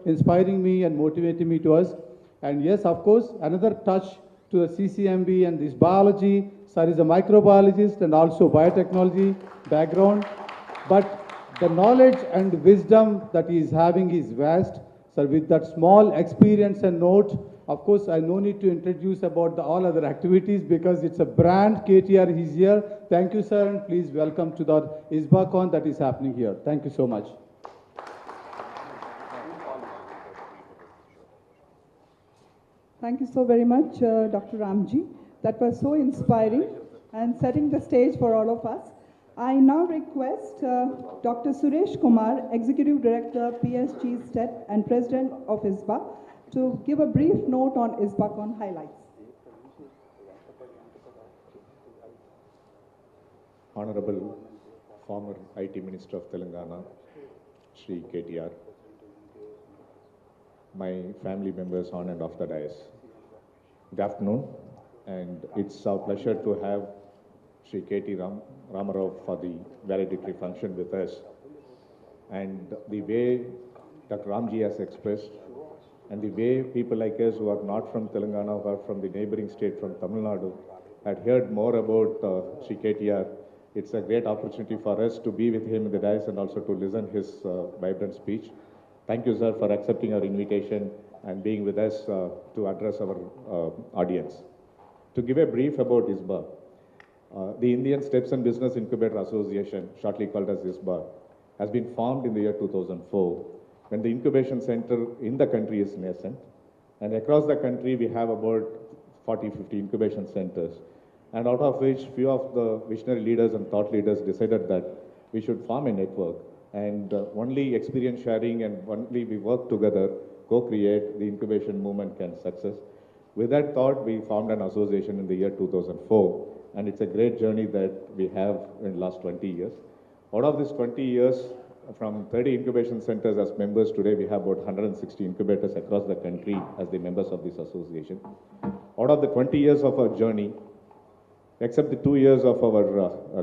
inspiring me and motivating me to us. And yes, of course, another touch to the CCMB and this biology. Sir is a microbiologist and also biotechnology background. But the knowledge and wisdom that he is having is vast. So with that small experience and note, of course, I no need to introduce about all other activities because it's a brand. KTR is here. Thank you, sir, and please welcome to the ISBACON that is happening here. Thank you so much. Thank you so very much, Dr. Ramji. That was so inspiring and setting the stage for all of us. I now request Dr. Suresh Kumar, Executive Director, PSG STET and President of ISBA, to give a brief note on ISBACON highlights. Honorable former IT Minister of Telangana, Shri KTR, my family members on and off the dais. Good afternoon, and it's our pleasure to have Shri K.T. Ramarao for the valedictory function with us. And the way Dr. Ramji has expressed, and the way people like us who are not from Telangana, who are from the neighboring state, from Tamil Nadu, had heard more about Shri KTR, it's a great opportunity for us to be with him in the dais and also to listen his vibrant speech. Thank you, sir, for accepting our invitation and being with us to address our audience. To give a brief about ISBA, the Indian Steps and Business Incubator Association, shortly called as ISBA, has been formed in the year 2004, when the incubation center in the country is nascent. And across the country, we have about 40-50 incubation centers. And out of which, few of the visionary leaders and thought leaders decided that we should form a network. And only experience sharing and only we work together, co-create, the incubation movement can success. With that thought, we formed an association in the year 2004. And it's a great journey that we have in the last 20 years. Out of these 20 years, from 30 incubation centers as members, today we have about 160 incubators across the country as the members of this association. Out of the 20 years of our journey, except the 2 years of our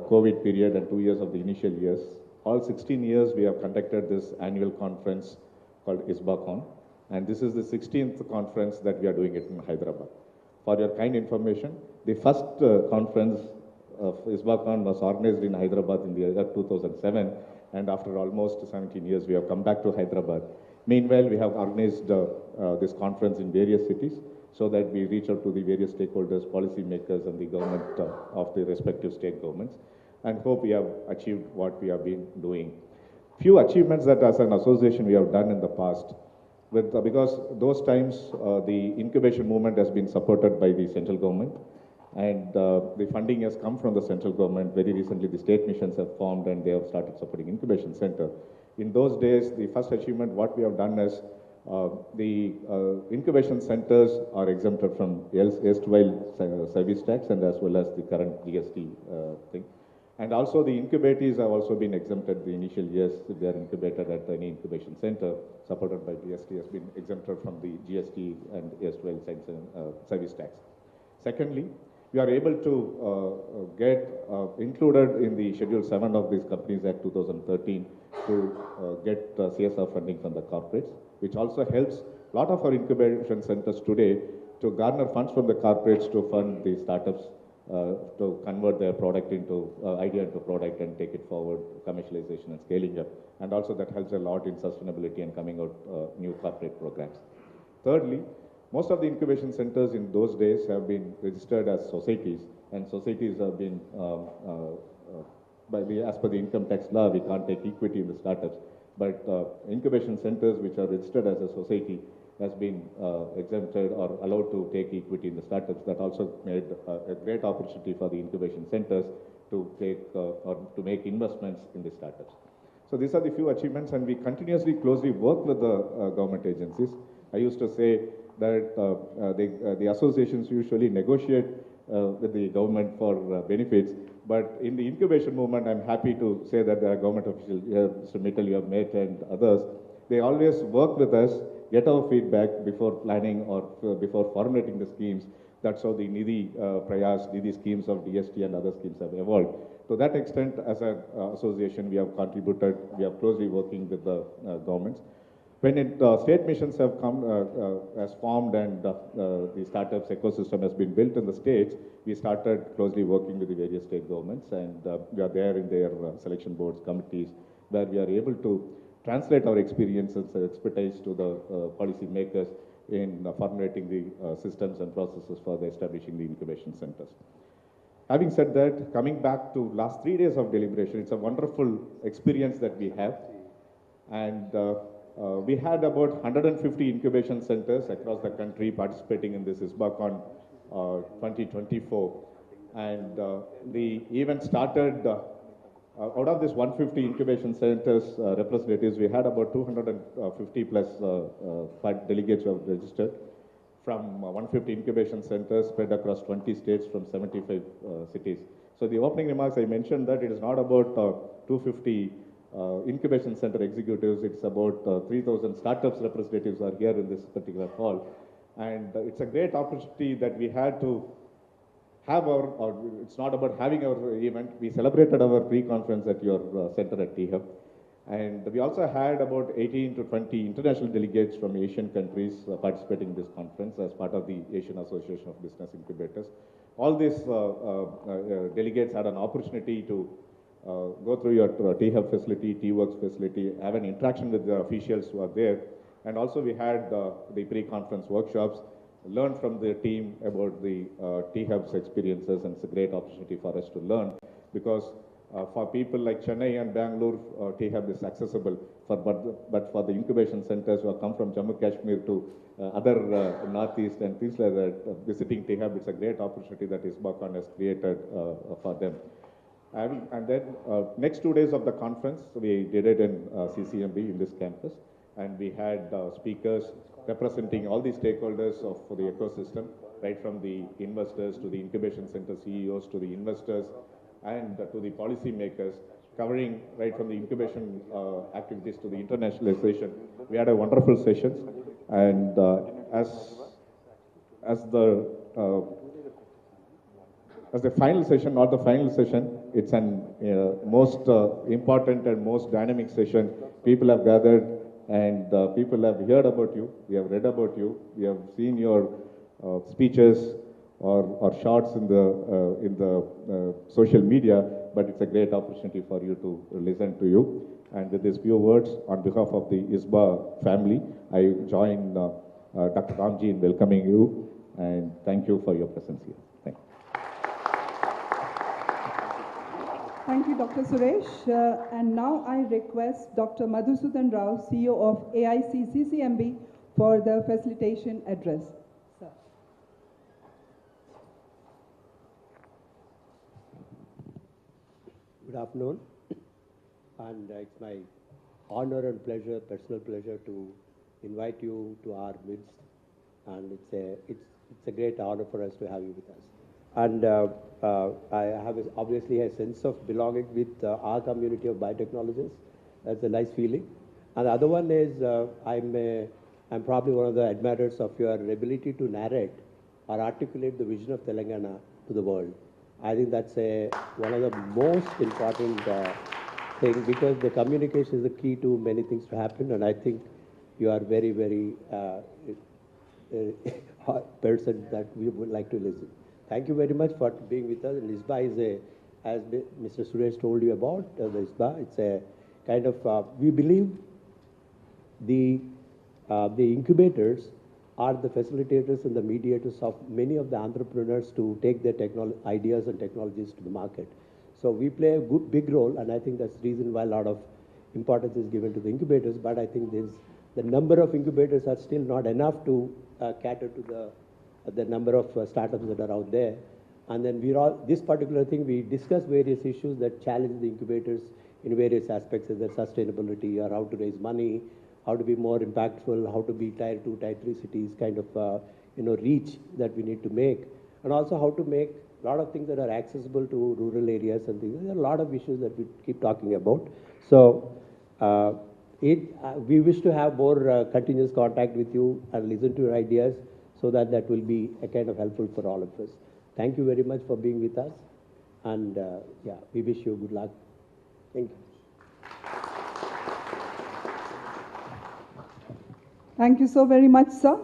COVID period and 2 years of the initial years, all 16 years we have conducted this annual conference called ISBACON. And this is the 16th conference that we are doing it in Hyderabad. For your kind information, the first conference of ISBACON was organized in Hyderabad in the year 2007, and after almost 17 years, we have come back to Hyderabad. Meanwhile, we have organized this conference in various cities so that we reach out to the various stakeholders, policymakers, and the government of the respective state governments, and hope we have achieved what we have been doing. Few achievements that as an association we have done in the past. Because those times, the incubation movement has been supported by the central government, and the funding has come from the central government. Very recently, the state missions have formed and they have started supporting incubation center. In those days, the first achievement, what we have done is, the incubation centers are exempted from erstwhile service tax and as well as the current GST thing. And also the incubators have also been exempted the initial years if they are incubated at any incubation center supported by GST has been exempted from the GST and erstwhile service tax. Secondly, we are able to get included in the Schedule 7 of this Companies Act 2013 to get CSR funding from the corporates, which also helps a lot of our incubation centers today to garner funds from the corporates to fund the startups to convert their product into idea into product and take it forward, commercialization and scaling up. And also that helps a lot in sustainability and coming out new corporate programs. Thirdly, most of the incubation centers in those days have been registered as societies, and societies have been, as per the income tax law, we can't take equity in the startups, but incubation centers which are registered as a society has been exempted or allowed to take equity in the startups. That also made a great opportunity for the incubation centers to take or to make investments in the startups. So these are the few achievements, and we continuously closely work with the government agencies. I used to say that the associations usually negotiate with the government for benefits, but in the incubation movement, I'm happy to say that there are government officials here, Mr. Mittal, you have met, and others. They always work with us, get our feedback before planning or before formulating the schemes. That's how the Nidhi Prayas, Nidhi schemes of DST and other schemes have evolved. To that extent, as an association, we have contributed, we are closely working with the governments. When state missions have come, as formed and the startups ecosystem has been built in the states, we started closely working with the various state governments, and we are there in their selection boards, committees, where we are able to translate our experiences and expertise to the policy makers in formulating the systems and processes for the establishing the incubation centers. Having said that, coming back to last 3 days of deliberation, it's a wonderful experience that we have. And we had about 150 incubation centers across the country participating in this ISBACON 2024. And the event started, out of this 150 incubation centers representatives, we had about 250 plus delegates who have registered from 150 incubation centers spread across 20 states from 75 cities. So the opening remarks, I mentioned that it is not about 250 incubation center executives, it's about 3,000 startups representatives are here in this particular hall. And it's a great opportunity that we had to have it's not about having our event, we celebrated our pre-conference at your center at T-Hub. And we also had about 18 to 20 international delegates from Asian countries participating in this conference as part of the Asian Association of Business Incubators. All these delegates had an opportunity to go through your T-Hub facility, T-Works facility, have an interaction with the officials who are there. And also we had the pre-conference workshops, learn from the team about the T-Hub's experiences, and it's a great opportunity for us to learn because for people like Chennai and Bangalore, T-Hub is accessible, but for the incubation centers who have come from Jammu Kashmir to other Northeast and things like that, visiting T-Hub, it's a great opportunity that ISBACON has created for them. And then next 2 days of the conference, we did it in CCMB in this campus, and we had speakers representing all the stakeholders of the ecosystem, right from the investors to the incubation center CEOs to the investors and to the policy makers, covering right from the incubation activities to the internationalization. We had a wonderful sessions, and as the final session, not the final session, it's an most important and most dynamic session. People have gathered and people have heard about you, we have read about you, we have seen your speeches or shorts in the social media, but it's a great opportunity for you to listen to you. And with these few words, on behalf of the ISBA family, I join Dr. Ramji in welcoming you, and thank you for your presence here. Thank you. Thank you, Dr. Suresh. And now I request Dr. Madhusudan Rao, CEO of AIC CCMB, for the facilitation address. Sir. Good afternoon, and it's my honor and pleasure, personal pleasure, to invite you to our midst, and it's a great honor for us to have you with us. And I have obviously a sense of belonging with our community of biotechnologists. That's a nice feeling. And the other one is I'm probably one of the admirers of your ability to narrate or articulate the vision of Telangana to the world. I think that's one of the most important things, because the communication is the key to many things to happen, and I think you are very, very person that we would like to listen. Thank you very much for being with us. And ISBA is as Mr. Suresh told you about, the ISBA, it's a kind of, we believe the incubators are the facilitators and the mediators of many of the entrepreneurs to take their ideas and technologies to the market. So we play a big role, and I think that's the reason why a lot of importance is given to the incubators. But I think the number of incubators are still not enough to cater to the number of startups that are out there. And then this particular thing, we discuss various issues that challenge the incubators in various aspects of their sustainability, or how to raise money, how to be more impactful, how to be tier 2, tier 3 cities, kind of, reach that we need to make. And also how to make a lot of things that are accessible to rural areas and things. There are a lot of issues that we keep talking about. So we wish to have more continuous contact with you and listen to your ideas, so that will be a kind of helpful for all of us. Thank you very much for being with us. And yeah, we wish you good luck. Thank you. Thank you so very much, sir.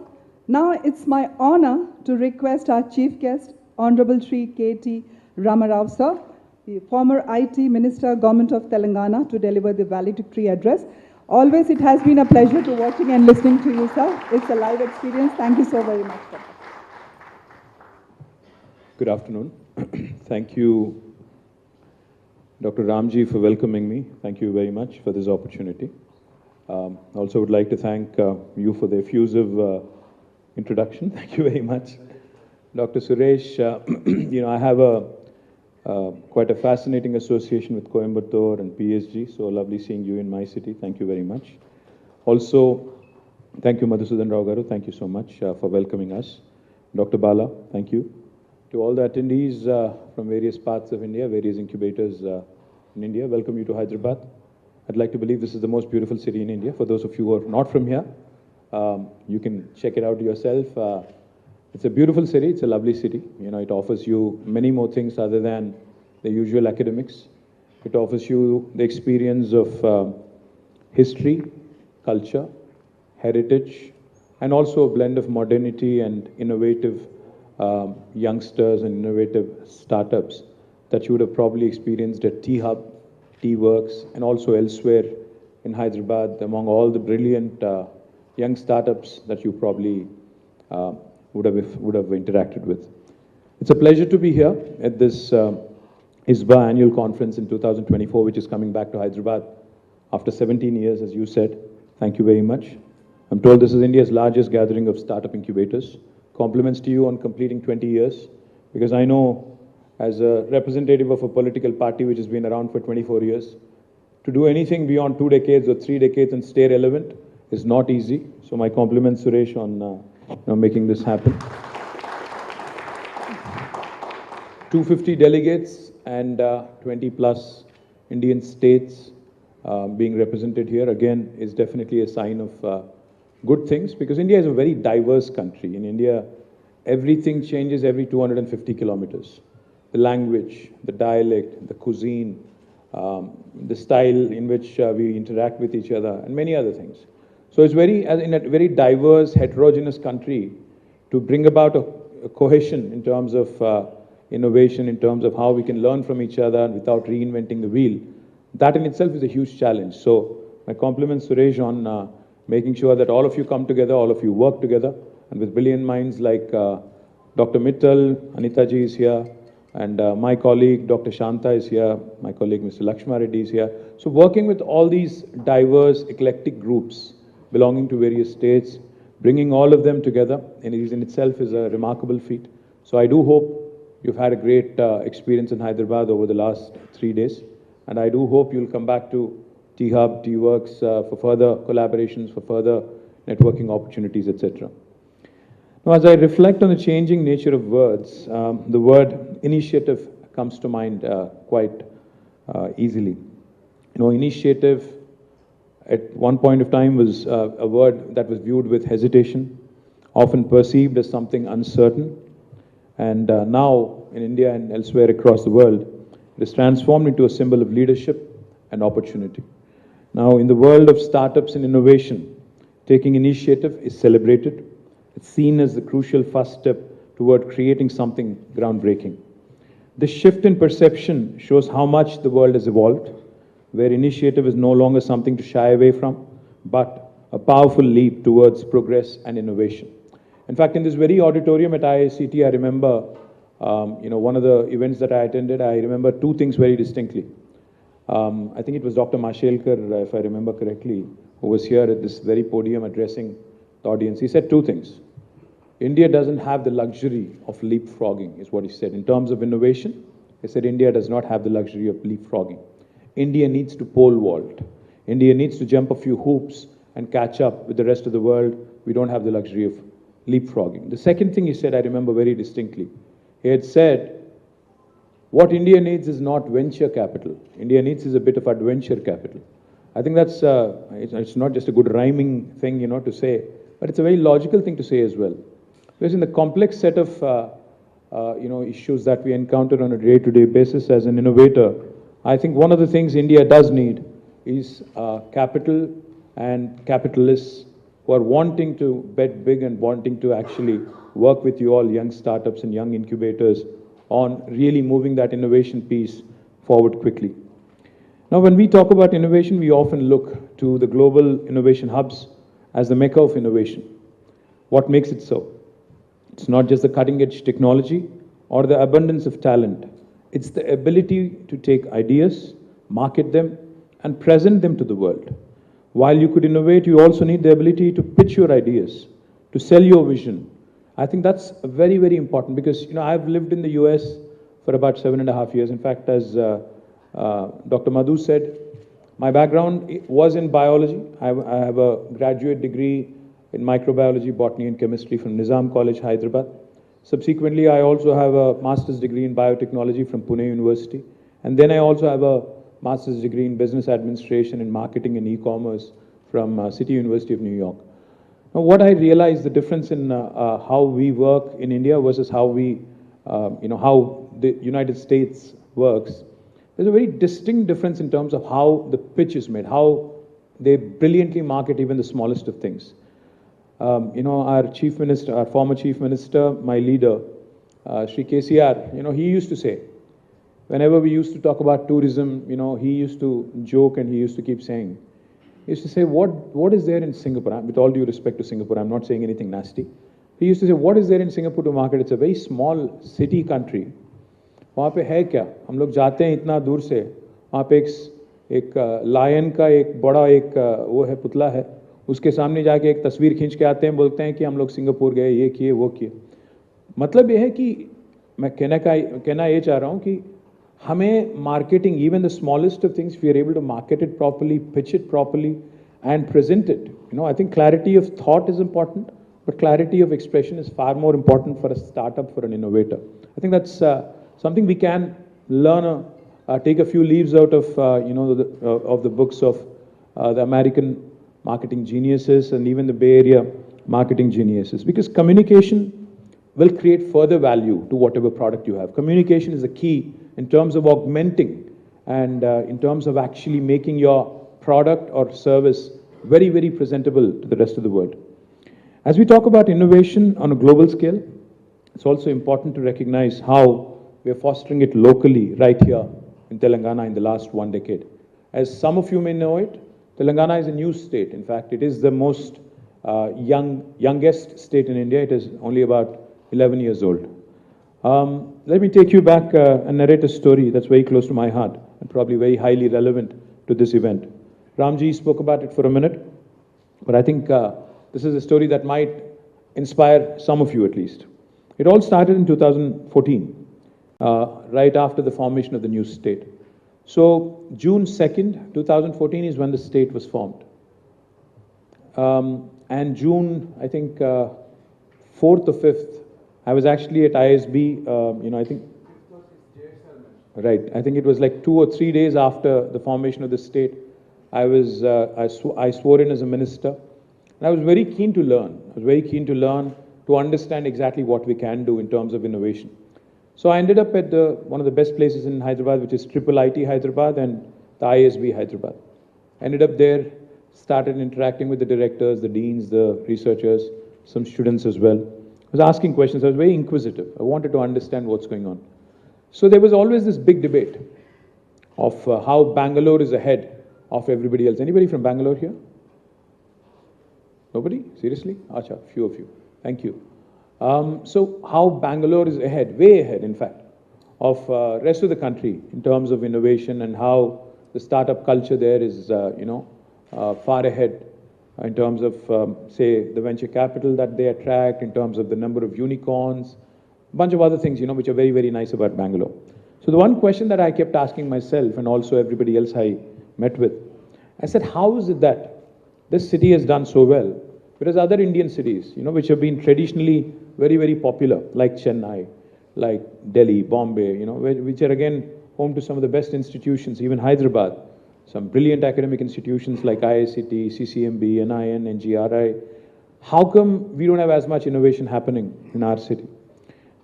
Now it's my honor to request our chief guest, Honorable Shri KT Ramarao, sir, the former IT Minister, Government of Telangana, to deliver the valedictory address. Always it has been a pleasure to watching and listening to you, sir. It's a live experience. Thank you so very much, sir. Good afternoon. Thank you, Dr. Ramji, for welcoming me. Thank you very much for this opportunity. Also would like to thank you for the effusive introduction. Thank you very much. Dr. Suresh, I have quite a fascinating association with Coimbatore and PSG, so lovely seeing you in my city. Thank you very much. Also, thank you, Madhusudan Rao Garu. Thank you so much for welcoming us. Dr. Bala, thank you. To all the attendees from various parts of India, various incubators in India, welcome you to Hyderabad. I'd like to believe this is the most beautiful city in India. For those of you who are not from here, you can check it out yourself. It's a beautiful city. It's a lovely city. It offers you many more things other than the usual academics. It offers you the experience of history, culture, heritage, and also a blend of modernity and innovative youngsters and innovative startups that you would have probably experienced at T-Hub, T-Works, and also elsewhere in Hyderabad among all the brilliant young startups that you probably would have interacted with. It's a pleasure to be here at this ISBA annual conference in 2024, which is coming back to Hyderabad after 17 years, as you said. Thank you very much. I'm told this is India's largest gathering of startup incubators. Compliments to you on completing 20 years, because I know as a representative of a political party which has been around for 24 years, to do anything beyond 2 decades or 3 decades and stay relevant is not easy. So my compliments, Suresh, on making this happen. 250 delegates and 20 plus Indian states being represented here, again, is definitely a sign of good things, because India is a very diverse country. In India, everything changes every 250 kilometers. The language, the dialect, the cuisine, the style in which we interact with each other, and many other things. So it's in a very diverse, heterogeneous country, to bring about a cohesion in terms of innovation, in terms of how we can learn from each other without reinventing the wheel. That in itself is a huge challenge. So my compliments, Suresh, on making sure that all of you come together, all of you work together, and with brilliant minds like Dr. Mittal, Anita ji is here, and my colleague Dr. Shanta is here, my colleague Mr. Lakshma Reddy is here. So working with all these diverse, eclectic groups belonging to various states, bringing all of them together in itself is a remarkable feat. So I do hope you've had a great experience in Hyderabad over the last 3 days, and I do hope you'll come back to T-Hub, T-Works for further collaborations, for further networking opportunities, etc. Now, as I reflect on the changing nature of words, the word initiative comes to mind quite easily. Initiative at one point of time was a word that was viewed with hesitation, often perceived as something uncertain. And now, in India and elsewhere across the world, it is transformed into a symbol of leadership and opportunity. Now, in the world of startups and innovation, taking initiative is celebrated. It's seen as the crucial first step toward creating something groundbreaking. This shift in perception shows how much the world has evolved, where initiative is no longer something to shy away from, but a powerful leap towards progress and innovation. In fact, in this very auditorium at IICT, I remember, one of the events that I attended, I remember 2 things very distinctly. I think it was Dr. Mashelkar, if I remember correctly, who was here at this very podium addressing the audience. He said 2 things. India doesn't have the luxury of leapfrogging, is what he said. In terms of innovation, he said India does not have the luxury of leapfrogging. India needs to pole vault. India needs to jump a few hoops and catch up with the rest of the world. We don't have the luxury of leapfrogging. The second thing he said, I remember very distinctly. He had said, what India needs is not venture capital. India needs is a bit of adventure capital. I think that's, it's not just a good rhyming thing, to say, but it's a very logical thing to say as well. Because in the complex set of, issues that we encounter on a day-to-day basis as an innovator, I think one of the things India does need is capital and capitalists who are wanting to bet big and wanting to actually work with you all, young startups and young incubators, on really moving that innovation piece forward quickly. Now, when we talk about innovation, we often look to the global innovation hubs as the mecca of innovation. What makes it so? It's not just the cutting edge technology or the abundance of talent. It's the ability to take ideas, market them, and present them to the world. While you could innovate, you also need the ability to pitch your ideas, to sell your vision. I think that's very, very important because, I've lived in the US for about 7.5 years. In fact, as Dr. Madhu said, my background was in biology. I have a graduate degree in microbiology, botany and chemistry from Nizam College, Hyderabad. Subsequently, I also have a master's degree in biotechnology from Pune University. And then I also have a master's degree in business administration and marketing and e-commerce from City University of New York. Now, what I realized, the difference in how we work in India versus how how the United States works, there's a very distinct difference in terms of how the pitch is made, how they brilliantly market even the smallest of things. Our chief minister, our former chief minister, my leader, Shri KTR, he used to say, whenever we used to talk about tourism, he used to joke and he used to keep saying, he used to say, what is there in Singapore? With all due respect to Singapore, I'm not saying anything nasty. He used to say, what is there in Singapore to market? It's a very small city country. वहाँ पे है क्या? हम लोग जाते हैं इतना दूर से, वहाँ पे एक लायन का एक बड़ा एक वो है पुतला है, उसके सामने जाके एक तस्वीर खींच के आते हैं, बोलते हैं कि हम लोग सिंगापुर गए, ये किए वो किए. मतलब ये है कि मैं कहना ये चाह रहा हूँ कि हमें marketing, even the smallest of things, if we are able to market it properly, pitch it properly, and present it. I think clarity of thought is important, but clarity of expression is far more important for a startup, for an innovator. I think that's something we can learn, take a few leaves out of, of the books of the American marketing geniuses and even the Bay Area marketing geniuses, because communication will create further value to whatever product you have. Communication is the key in terms of augmenting and in terms of actually making your product or service very, very presentable to the rest of the world. As we talk about innovation on a global scale, it's also important to recognize how we are fostering it locally right here in Telangana in the last 1 decade. As some of you may know it, Telangana is a new state. In fact, it is the most youngest state in India. It is only about 11 years old. Let me take you back and narrate a story that's very close to my heart and probably very highly relevant to this event. Ramji spoke about it for a minute, but I think this is a story that might inspire some of you at least. It all started in 2014, right after the formation of the new state. So June 2nd, 2014 is when the state was formed. And June, I think, 4th or 5th, I was actually at ISB, I think, right, I think it was like 2 or 3 days after the formation of the state, I swore in as a minister. And I was very keen to learn. I was very keen to learn, to understand exactly what we can do in terms of innovation. So I ended up at one of the best places in Hyderabad, which is Triple IT Hyderabad and the ISB Hyderabad. Ended up there, started interacting with the directors, the deans, the researchers, some students as well. I was asking questions. I was very inquisitive. I wanted to understand what's going on. So there was always this big debate of how Bangalore is ahead of everybody else. Anybody from Bangalore here? Nobody? Seriously? Acha, few of you. Thank you. So how Bangalore is ahead, way ahead in fact, of rest of the country in terms of innovation, and how the startup culture there is, far ahead in terms of, say, the venture capital that they attract, in terms of the number of unicorns, a bunch of other things, which are very, very nice about Bangalore. So the one question that I kept asking myself and also everybody else I met with, I said, how is it that this city has done so well, whereas other Indian cities, which have been traditionally very, very popular, like Chennai, like Delhi, Bombay, which are again home to some of the best institutions, even Hyderabad, some brilliant academic institutions like IICT, CCMB, NIN, NGRI. How come we don't have as much innovation happening in our city?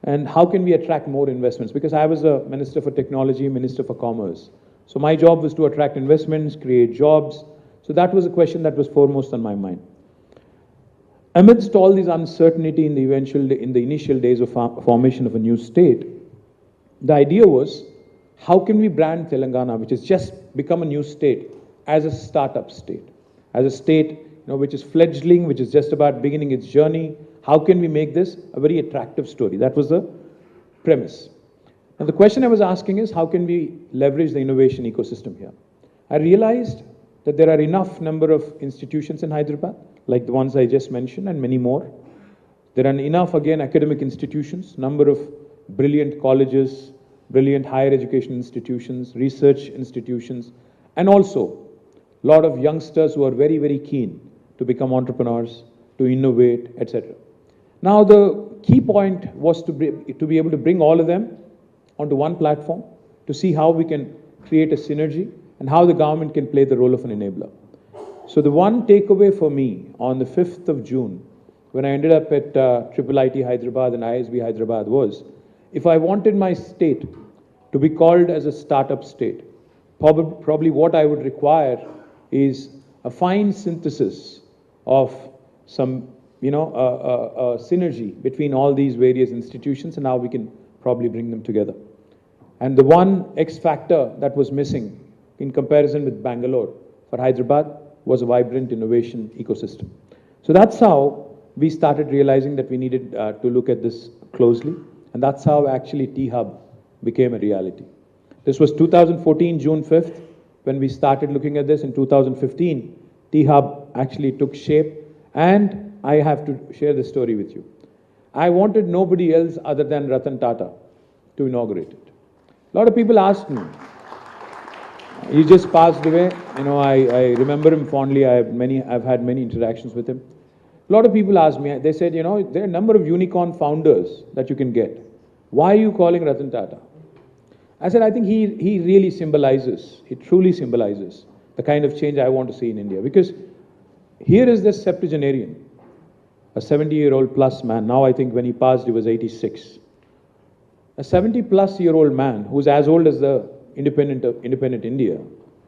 And how can we attract more investments? Because I was a Minister for Technology, Minister for Commerce. So my job was to attract investments, create jobs. So that was a question that was foremost on my mind. amidst all this uncertainty in the initial days of formation of a new state, the idea was, how can we brand Telangana, which has just become a new state, as a startup state, as a state which is fledgling, which is just about beginning its journey? How can we make this a very attractive story? That was the premise. And the question I was asking is, how can we leverage the innovation ecosystem here? I realized that there are enough number of institutions in Hyderabad, like the ones I just mentioned, and many more. There are enough, again, academic institutions, number of brilliant colleges, brilliant higher education institutions, research institutions, and also a lot of youngsters who are very, very keen to become entrepreneurs, to innovate, etc. Now, the key point was to be able to bring all of them onto one platform, to see how we can create a synergy and how the government can play the role of an enabler. So the one takeaway for me on the 5th of June, when I ended up at IIIT Hyderabad and ISB Hyderabad, was, if I wanted my state to be called as a startup state, probably what I would require is a fine synthesis of some, synergy between all these various institutions, and how we can probably bring them together. And the one X factor that was missing in comparison with Bangalore for Hyderabad was a vibrant innovation ecosystem. So that's how we started realizing that we needed to look at this closely, and that's how actually T-Hub became a reality. This was 2014, June 5th, when we started looking at this. In 2015, T-Hub actually took shape, and I have to share this story with you. I wanted nobody else other than Ratan Tata to inaugurate it. A lot of people asked me. He just passed away. I remember him fondly. I've had many interactions with him. A lot of people asked me, they said, there are a number of unicorn founders that you can get. Why are you calling Ratan Tata? I said, I think he really symbolizes, he truly symbolizes the kind of change I want to see in India. Because here is this septuagenarian, a 70-year-old plus man. Now I think when he passed, he was 86. A 70-plus-year-old man who's as old as the independent India,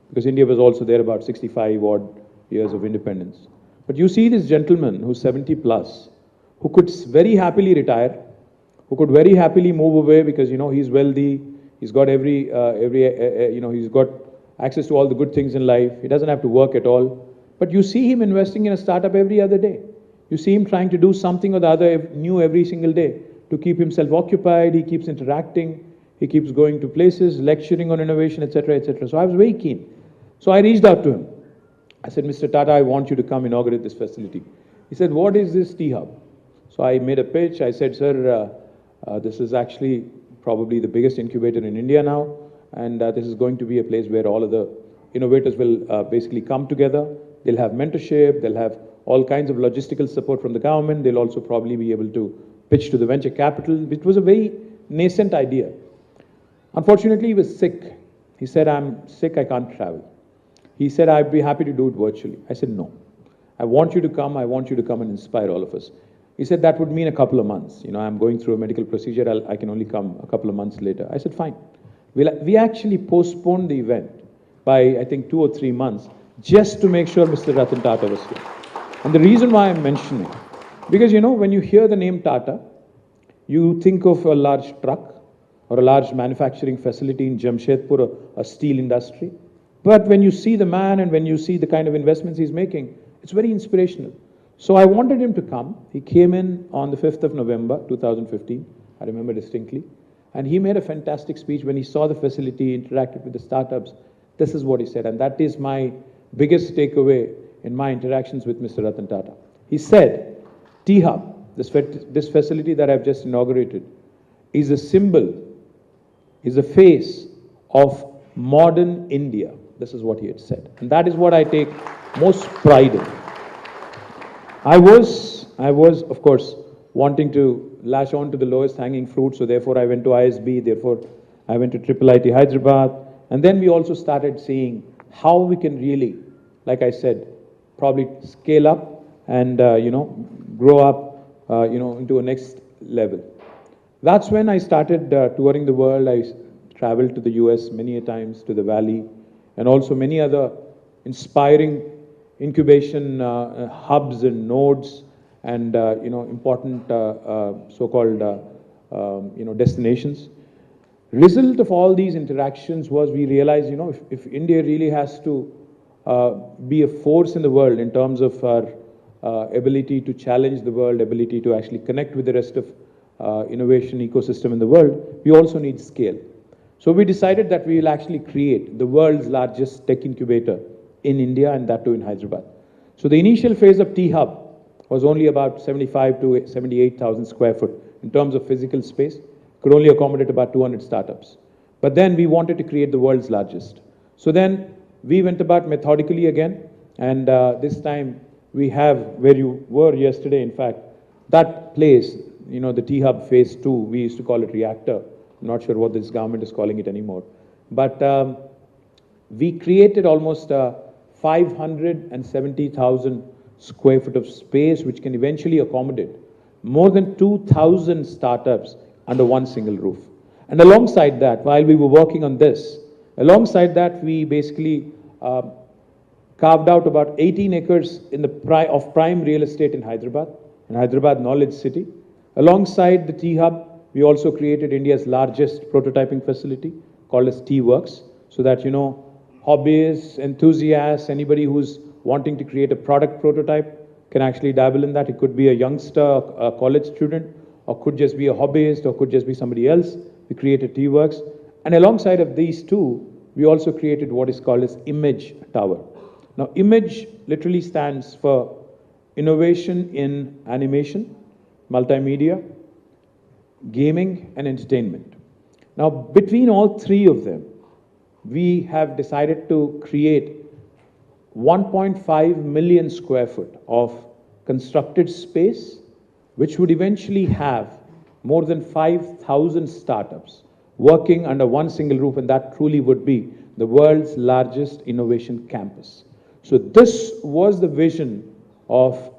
because India was also there about 65-odd years of independence. But you see this gentleman who's 70-plus, who could very happily retire, who could very happily move away because, he's wealthy, he's got he's got access to all the good things in life, he doesn't have to work at all. But you see him investing in a startup every other day. You see him trying to do something or the other new every single day to keep himself occupied. He keeps interacting, he keeps going to places, lecturing on innovation, etc., etc. So I was very keen. So I reached out to him. I said, Mr. Tata, I want you to come inaugurate this facility. He said, what is this T-Hub? So I made a pitch. I said, sir, this is actually probably the biggest incubator in India now, and this is going to be a place where all of the innovators will basically come together. They'll have mentorship, they'll have all kinds of logistical support from the government. They'll also probably be able to pitch to the venture capital, which was a very nascent idea. Unfortunately, he was sick. He said, I'm sick, I can't travel. He said, I'd be happy to do it virtually. I said, no. I want you to come. I want you to come and inspire all of us. He said, that would mean a couple of months. I'm going through a medical procedure. I can only come a couple of months later. I said, fine. We actually postponed the event by, I think, 2 or 3 months, just to make sure Mr. Ratan Tata was here. And the reason why I'm mentioning, because, when you hear the name Tata, you think of a large truck or a large manufacturing facility in Jamshedpur, a steel industry. But when you see the man and when you see the kind of investments he's making, it's very inspirational. So I wanted him to come. He came in on the 5th of November, 2015. I remember distinctly. And he made a fantastic speech when he saw the facility, interacted with the startups. This is what he said. And that is my biggest takeaway in my interactions with Mr. Ratan Tata. He said, T-Hub, this facility that I've just inaugurated, is a symbol, is a face of modern India. This is what he had said. And that is what I take most pride in. I was, of course, wanting to lash on to the lowest hanging fruit, so therefore I went to ISB, therefore I went to IIIT Hyderabad, and then we also started seeing how we can really, like I said, probably scale up and, grow up, into a next level. That's when I started touring the world. I traveled to the US many a times, to the Valley, and also many other inspiring incubation hubs and nodes. and, important so-called, destinations. Result of all these interactions was we realized, if India really has to be a force in the world in terms of our ability to challenge the world, ability to actually connect with the rest of innovation ecosystem in the world, we also need scale. So we decided that we will actually create the world's largest tech incubator in India, and that too in Hyderabad. So the initial phase of T-Hub was only about 75 to 78,000 square foot in terms of physical space, could only accommodate about 200 startups. But then we wanted to create the world's largest. So then we went about methodically again, and this time we have, where you were yesterday, in fact, that place, the T-Hub phase 2, we used to call it reactor. I'm not sure what this government is calling it anymore. But we created almost 570,000 square foot of space, which can eventually accommodate more than 2,000 startups under one single roof. And alongside that, while we were working on this, alongside that, we basically carved out about 18 acres of prime real estate in Hyderabad Knowledge City. Alongside the T-Hub, we also created India's largest prototyping facility called as T-Works, so that, hobbyists, enthusiasts, anybody who's wanting to create a product prototype can actually dabble in that. It could be a youngster, a college student, or could just be a hobbyist, or could just be somebody else. We created T-Works. And alongside of these two, we also created what is called as Image Tower. Now, Image literally stands for innovation in animation, multimedia, gaming, and entertainment. Now, between all three of them, we have decided to create 1.5 million square foot of constructed space, which would eventually have more than 5,000 startups working under one single roof, and that truly would be the world's largest innovation campus. So this was the vision of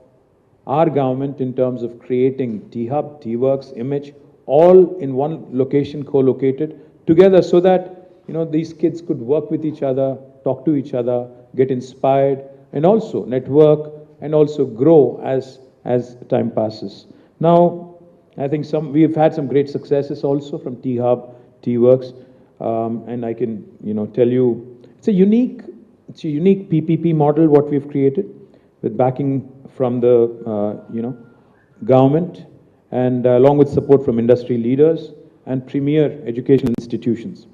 our government in terms of creating T-Hub, T-Works, Image, all in one location, co-located together, so that these kids could work with each other, talk to each other, get inspired, and also network, and also grow as time passes. Now, I think we've had some great successes also from T-Hub, T-Works, and I can tell you it's a unique PPP model what we've created with backing from the government, and along with support from industry leaders and premier educational institutions.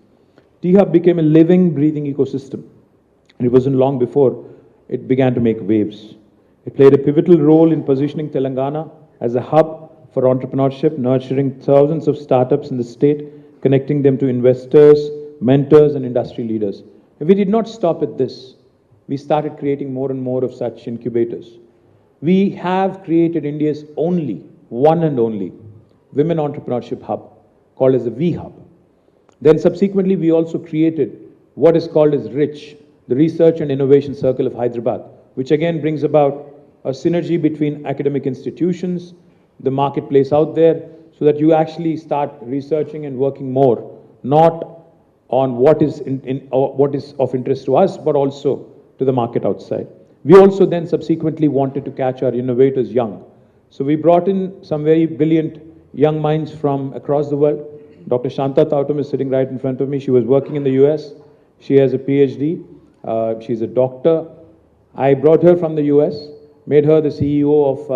T-Hub became a living, breathing ecosystem, and it wasn't long before it began to make waves. It played a pivotal role in positioning Telangana as a hub for entrepreneurship, nurturing thousands of startups in the state, connecting them to investors, mentors, and industry leaders. And we did not stop at this. We started creating more and more of such incubators. We have created India's one and only women entrepreneurship hub, called as the V-Hub. Then subsequently, we also created what is called as RICH, the Research and Innovation Circle of Hyderabad, which again brings about a synergy between academic institutions, the marketplace out there, so that you actually start researching and working more, not on what is of interest to us, but also to the market outside. We also then subsequently wanted to catch our innovators young. So we brought in some very brilliant young minds from across the world. Dr. Shanta Tautam is sitting right in front of me. She was working in the US. She has a PhD. She's a doctor. I brought her from the US, made her the CEO of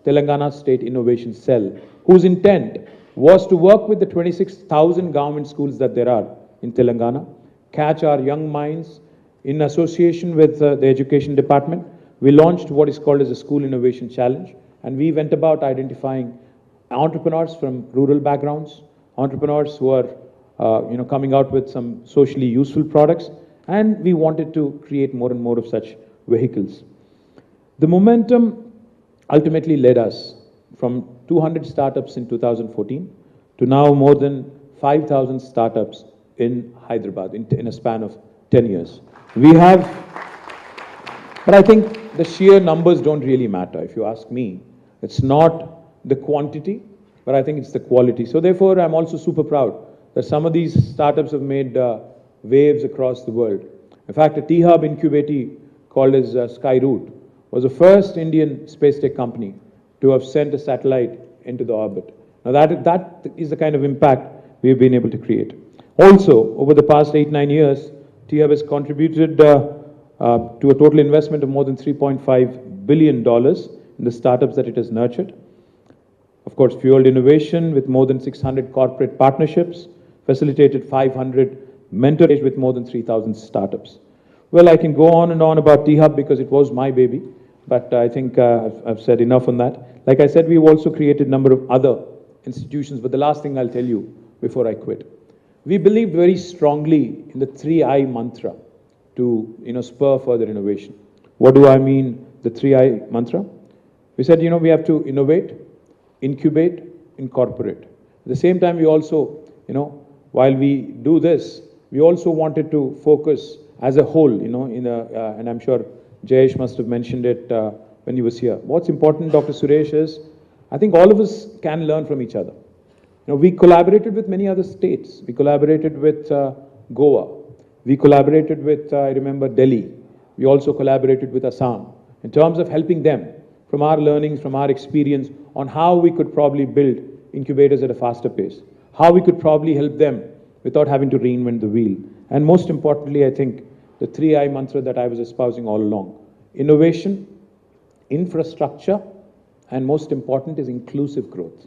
Telangana State Innovation Cell, whose intent was to work with the 26,000 government schools that there are in Telangana, catch our young minds. In association with the Education Department, we launched what is called as a School Innovation Challenge, and we went about identifying entrepreneurs from rural backgrounds, entrepreneurs who are coming out with some socially useful products, and we wanted to create more and more of such vehicles. The momentum ultimately led us from 200 startups in 2014 to now more than 5,000 startups in Hyderabad in a span of 10 years. We have, but I think the sheer numbers don't really matter. If you ask me, it's not the quantity, but I think it's the quality. So therefore, I'm also super proud that some of these startups have made waves across the world. In fact, a T-Hub incubator called as Skyroot was the first Indian space tech company to have sent a satellite into the orbit. Now that is the kind of impact we have been able to create. Also, over the past 8-9 years, THUB has contributed to a total investment of more than $3.5 billion in the startups that it has nurtured. Of course, fueled innovation with more than 600 corporate partnerships, facilitated 500 mentors with more than 3,000 startups. Well, I can go on and on about THUB because it was my baby, but I think I've said enough on that. Like I said, we've also created a number of other institutions, but the last thing I'll tell you before I quit. We believe very strongly in the 3I mantra to spur further innovation. What do I mean, the 3I mantra? We said, we have to innovate, incubate, incorporate. At the same time, we also, while we do this, we also wanted to focus as a whole, and I'm sure Jayesh must have mentioned it when he was here. What's important, Dr. Suresh, is I think all of us can learn from each other. We collaborated with many other states. We collaborated with Goa. We collaborated with, I remember, Delhi. We also collaborated with Assam in terms of helping them from our learnings, from our experience on how we could probably build incubators at a faster pace, how we could probably help them without having to reinvent the wheel. And most importantly, I think the 3I mantra that I was espousing all along, innovation, infrastructure, and most important is inclusive growth.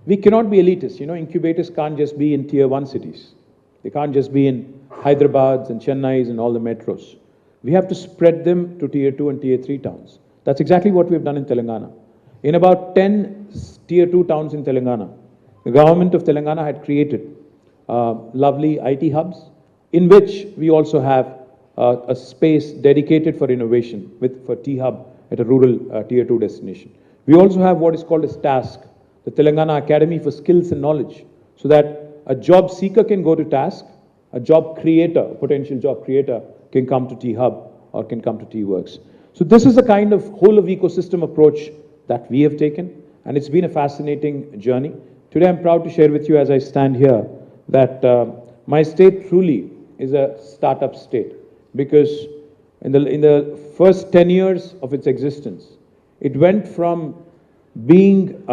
We cannot be elitist. Incubators can't just be in tier 1 cities. They can't just be in Hyderabad and Chennai and all the metros. We have to spread them to tier 2 and tier 3 towns. That's exactly what we've done in Telangana. In about 10 tier 2 towns in Telangana, the government of Telangana had created lovely IT hubs, in which we also have a space dedicated for innovation for T-Hub at a rural tier 2 destination. We also have what is called as TASK, the Telangana Academy for Skills and Knowledge, so that a job seeker can go to TASK, a job creator, a potential job creator can come to T-Hub or can come to T-Works. So this is the kind of whole of ecosystem approach that we have taken, and it's been a fascinating journey. Today I'm proud to share with you as I stand here that my state truly is a startup state, because in the first 10 years of its existence, it went from being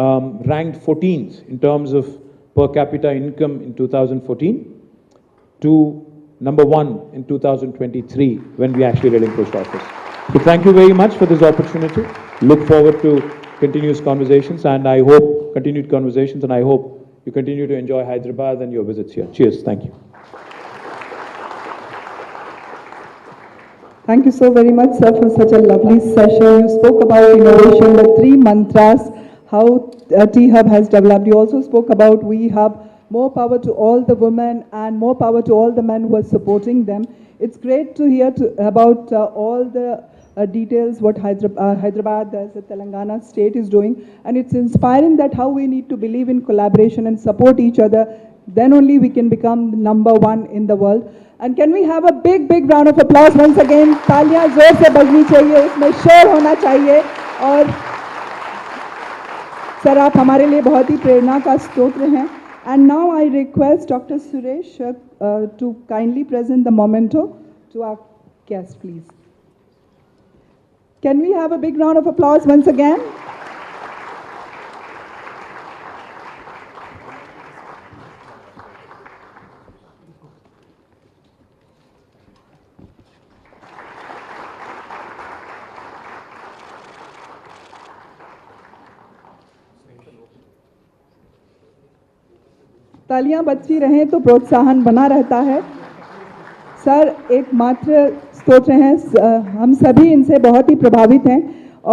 ranked 14th in terms of per capita income in 2014 to number 1 in 2023 when we actually relinquished office. So thank you very much for this opportunity. Look forward to continued conversations, and I hope you continue to enjoy Hyderabad and your visits here. Cheers. Thank you. Thank you so very much, sir, for such a lovely session. You spoke about innovation, the 3 mantras, how T-Hub has developed. You also spoke about We Hub, more power to all the women and more power to all the men who are supporting them. It's great to hear about all the details what Hyderabad as a Telangana state is doing, and it's inspiring that how we need to believe in collaboration and support each other. Then only we can become number 1 in the world. And can we have a big round of applause once again? तालियां जोर से बजनी चाहिए, इसमें शोर होना चाहिए। और सर आप हमारे लिए बहुत ही प्रेरणा का स्रोत हैं। And now I request Dr. Suresh to kindly present the memento to our guest, please. Can we have a big round of applause once again? तालियां बजती रहें तो प्रोत्साहन बना रहता है। सर एकमात्र स्तोत्र हैं, हम सभी इनसे बहुत ही प्रभावित हैं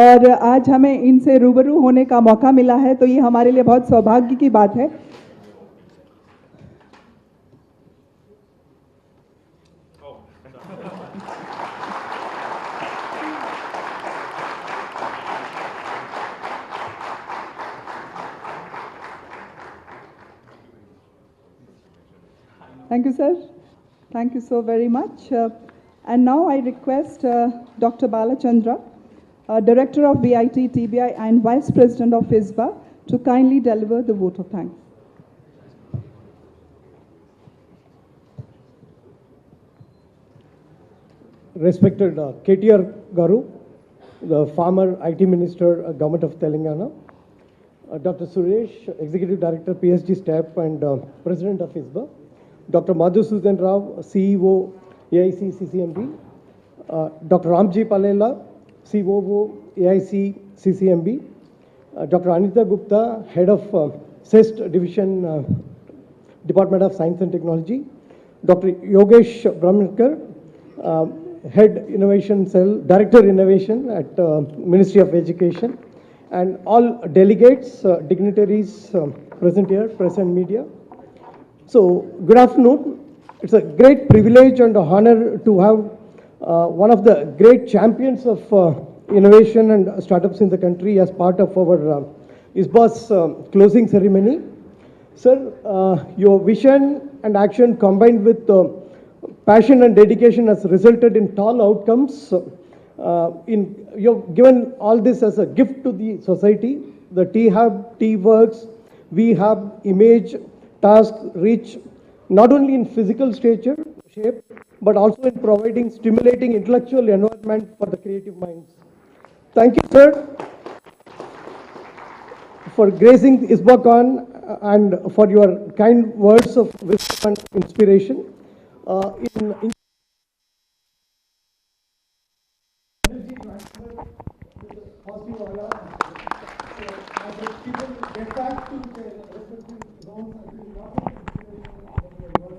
और आज हमें इनसे रूबरू होने का मौका मिला है, तो ये हमारे लिए बहुत सौभाग्य की बात है। Thank you, sir. Thank you so very much. And now I request Dr. Balachandra, Director of BIT, TBI and Vice President of ISBA, to kindly deliver the vote of thanks. Respected KTR Garu, the former IT Minister, Government of Telangana, Dr. Suresh, Executive Director, PSG STEP and President of ISBA. Dr. Madhusudan Rao, CEO, AIC CCMB. Dr. Ramji Palela, COO, AIC CCMB. Dr. Anita Gupta, Head of CEST Division, Department of Science and Technology. Dr. Yogesh Brahmankar, Head Innovation Cell, Director Innovation at Ministry of Education. And all delegates, dignitaries present here, press and media. So, good afternoon. It's a great privilege and honor to have one of the great champions of innovation and startups in the country as part of our ISBA's closing ceremony. Sir, your vision and action combined with passion and dedication has resulted in tall outcomes. You've given all this as a gift to the society. The T-Hub, T-Works, we have image, task, reach, not only in physical shape, but also in providing stimulating intellectual environment for the creative minds. Thank you, sir, for gracing ISBACON and for your kind words of wisdom and inspiration. In positive aura, as people get back to their respective zones, I think lot of inspiration for their work.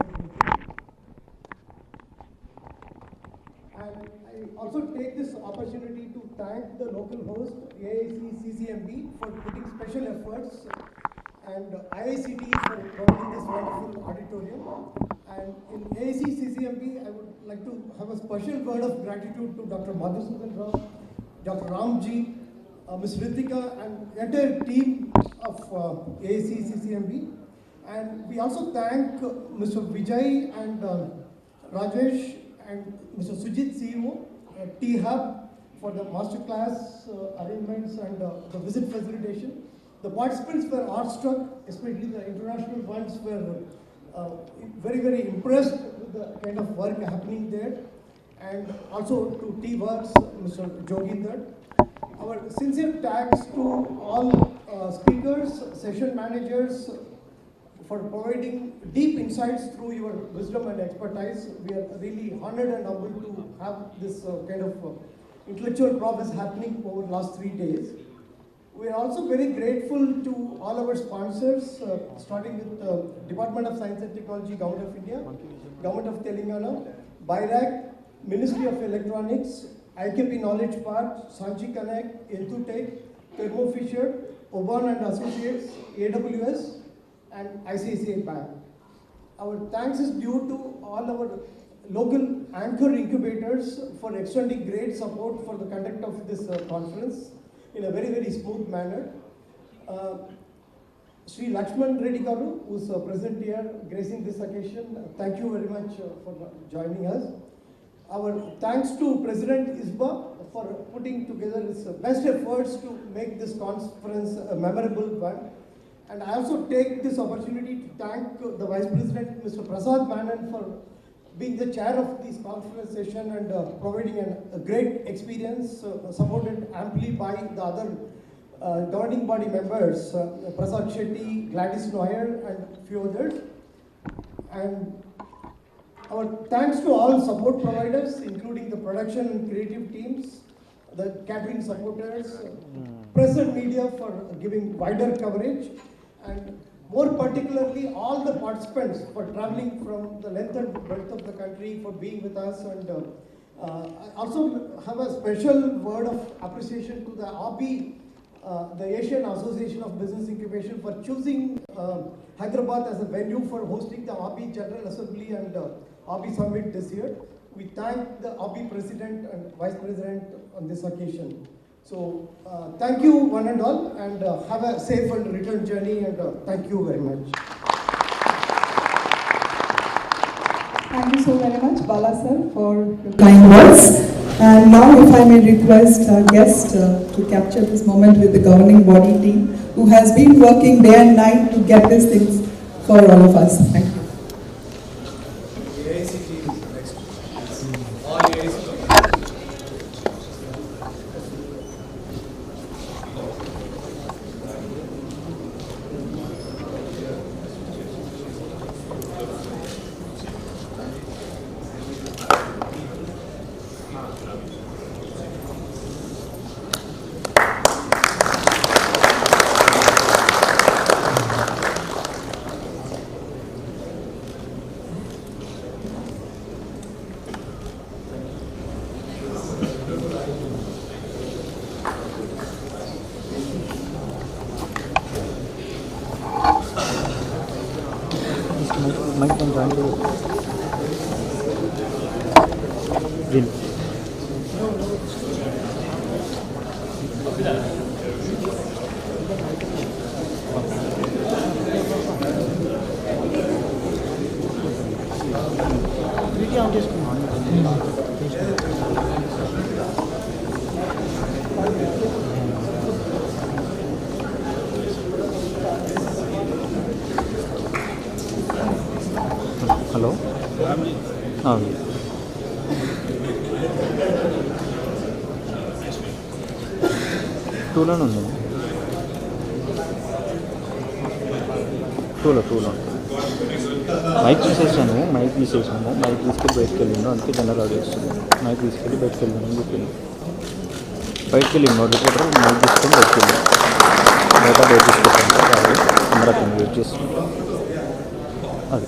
And I also take this opportunity to thank the local host, AIC CCMB, for putting special efforts, and IICT for providing this wonderful auditorium. And in AIC CCMB, I would like to have a special word of gratitude to Dr. Madhusudan Rao, Dr. Ramji, Ms. Ritika, and the entire team of AIC CCMB. And we also thank Mr. Vijay and Rajesh and Mr. Sujit CEO, T-Hub, for the masterclass arrangements and the visit facilitation. The participants were awestruck, especially the international ones were very, very impressed with the kind of work happening there. And also to T-Works, Mr. Joginder. Our sincere thanks to all speakers, session managers, for providing deep insights through your wisdom and expertise. We are really honored and humbled to have this kind of intellectual progress happening over the last 3 days. We are also very grateful to all our sponsors, starting with Department of Science and Technology, Government of India, Government of Telangana, BIRAC, Ministry of Electronics, IKP Knowledge Park, Sanchi Connect, Entutech, Thermo Fisher, Oban and Associates, AWS, and ICICI Bank. Our thanks is due to all our local anchor incubators for extending great support for the conduct of this conference in a very, very smooth manner. Sri Lakshman Reddy Garu, who is present here, gracing this occasion, thank you very much for joining us. Our thanks to President ISBA for putting together his best efforts to make this conference a memorable one. And I also take this opportunity to thank the Vice President, Mr. Prasad Manan, for being the chair of this conference session and providing a great experience, supported amply by the other governing body members, Prasad Shetty, Gladys Noyer, and a few others. And our thanks to all support providers, including the production and creative teams, the catering supporters, press and media for giving wider coverage, and more particularly all the participants for traveling from the length and breadth of the country, for being with us. And I also have a special word of appreciation to the ABI, the Asian Association of Business Incubation, for choosing Hyderabad as a venue for hosting the ABI General Assembly and ABI Summit this year. We thank the ABI President and Vice President on this occasion. So thank you one and all, and have a safe and return journey, and thank you very much. Thank you so very much, Bala sir, for your kind words. And now, if I may request our guest to capture this moment with the governing body team, who has been working day and night to get these things for all of us. Thank you. Mike కొంచెం అంటే on చేసుకున్నాను. Hello టూలోనే ఉంది. టూలో mic తీసేసాను. Mic తీసుకెళ్ళి బయటకు వెళ్ళిండు. అందుకే జనరల్ ఆడియో వస్తుంది. మైక్ తీసుకెళ్ళి బయటకు వెళ్ళిండు అని చెప్పింది. బయటకు వెళ్ళిండు రిపోర్టర్ మైక్ తీసుకొని బయటకు వెళ్ళిండు. బయట తీసుకొచ్చాను. అందరూ అతను వెయిట్ చేస్తున్నాం. అది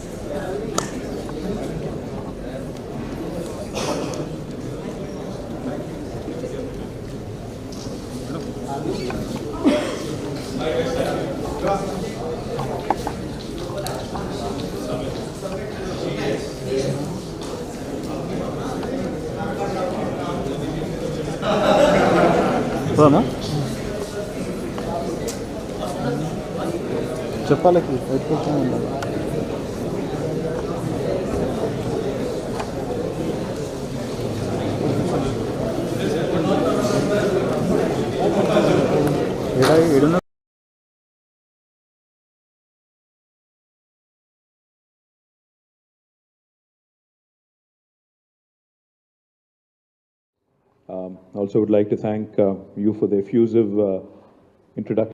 పోనా చెప్పాలి పెట్టుకుంటూ ఉండాలి. ఏడున్న Also would like to thank you for the effusive introduction.